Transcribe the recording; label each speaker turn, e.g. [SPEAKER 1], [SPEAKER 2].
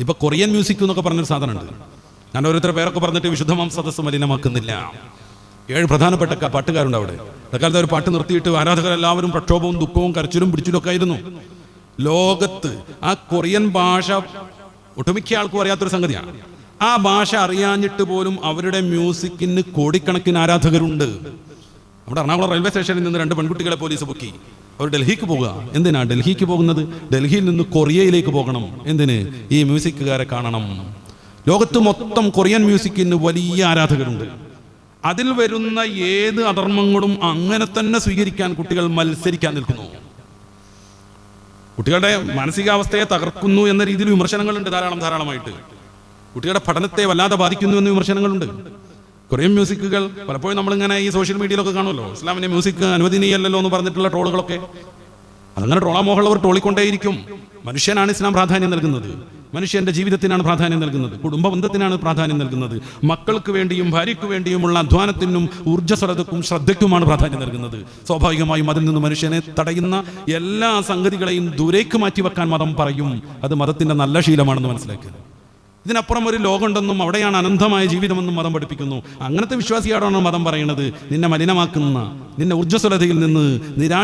[SPEAKER 1] ഇപ്പൊ Korean music എന്നൊക്കെ പറഞ്ഞൊരു സാധനമുണ്ട്. ഞാൻ ഓരോരുത്തരുടെ പേരൊക്കെ പറഞ്ഞിട്ട് വിശുദ്ധമാം സദസ്സ് മലിനമാക്കുന്നില്ല. 7 പ്രധാനപ്പെട്ട പാട്ടുകാരുണ്ട് അവിടെ. അക്കാലത്ത് ഒരു പാട്ട് നിർത്തിയിട്ട് ആരാധകരെല്ലാവരും പ്രക്ഷോഭവും ദുഃഖവും കരച്ചിലും പിടിച്ചിലും ഒക്കെ ആയിരുന്നു. ലോകത്ത് ആ കൊറിയൻ ഭാഷ ഒട്ടുമിക്ക ആൾക്കും അറിയാത്തൊരു സംഗതിയാണ്. ആ ഭാഷ അറിയാഞ്ഞിട്ട് പോലും അവരുടെ മ്യൂസിക്കിന് കോടിക്കണക്കിന് ആരാധകരുണ്ട്. നമ്മുടെ എറണാകുളം റെയിൽവേ സ്റ്റേഷനിൽ നിന്ന് 2 പെൺകുട്ടികളെ പോലീസ് പൊക്കി. അവർ ഡൽഹിക്ക് പോകുക. എന്തിനാ ഡൽഹിക്ക് പോകുന്നത്? ഡൽഹിയിൽ നിന്ന് കൊറിയയിലേക്ക് പോകണം. എന്തിന്? ഈ മ്യൂസിക്കുകാരെ കാണണം. ലോകത്ത് മൊത്തം കൊറിയൻ മ്യൂസിക്കിന് വലിയ ആരാധകരുണ്ട്. അതിൽ വരുന്ന ഏത് അധർമ്മങ്ങളും അങ്ങനെ തന്നെ സ്വീകരിക്കാൻ കുട്ടികൾ മത്സരിക്കാൻ നിൽക്കുന്നു. കുട്ടികളുടെ മാനസികാവസ്ഥയെ തകർക്കുന്നു എന്ന രീതിയിൽ വിമർശനങ്ങളുണ്ട് ധാരാളമായിട്ട്. കുട്ടികളുടെ പഠനത്തെ വല്ലാതെ ബാധിക്കുന്നു എന്ന വിമർശനങ്ങളുണ്ട്. കൊറിയൻ മ്യൂസിക്കുകൾ പലപ്പോഴും നമ്മളിങ്ങനെ ഈ സോഷ്യൽ മീഡിയയിലൊക്കെ കാണുമല്ലോ, ഇസ്ലാമിന്റെ മ്യൂസിക് അനുവദനീയമല്ലല്ലോ എന്ന് പറഞ്ഞിട്ടുള്ള ട്രോളുകളൊക്കെ. അതങ്ങനെ ട്രോളാമോഹമുള്ളവർ ട്രോളിക്കൊണ്ടേയിരിക്കും. മനുഷ്യനാണ് ഇസ്ലാം പ്രാധാന്യം നൽകുന്നത്. മനുഷ്യന്റെ ജീവിതത്തിനാണ് പ്രാധാന്യം നൽകുന്നത്. കുടുംബ ബന്ധത്തിനാണ് പ്രാധാന്യം നൽകുന്നത്. മക്കൾക്ക് വേണ്ടിയും ഭാര്യയ്ക്ക് വേണ്ടിയുമുള്ള അധ്വാനത്തിനും ഊർജ്ജസ്വലതക്കും ശ്രദ്ധയ്ക്കുമാണ് പ്രാധാന്യം നൽകുന്നത്. സ്വാഭാവികമായും അതിൽ നിന്ന് മനുഷ്യനെ തടയുന്ന എല്ലാ സംഗതികളെയും ദൂരേക്ക് മാറ്റിവെക്കാൻ മതം പറയും. അത് മതത്തിന്റെ നല്ല ശീലമാണെന്ന് മനസ്സിലാക്കുക. ഇതിനപ്പുറം ഒരു ലോകമുണ്ടെന്നും അവിടെയാണ് അനന്തമായ ജീവിതമെന്നും മതം പഠിപ്പിക്കുന്നു. അങ്ങനത്തെ വിശ്വാസിയോടാണ് മതം പറയുന്നത്, നിന്നെ മലിനമാക്കുന്ന, നിന്നെ ഊർജ്ജസ്വലതയിൽ നിന്ന്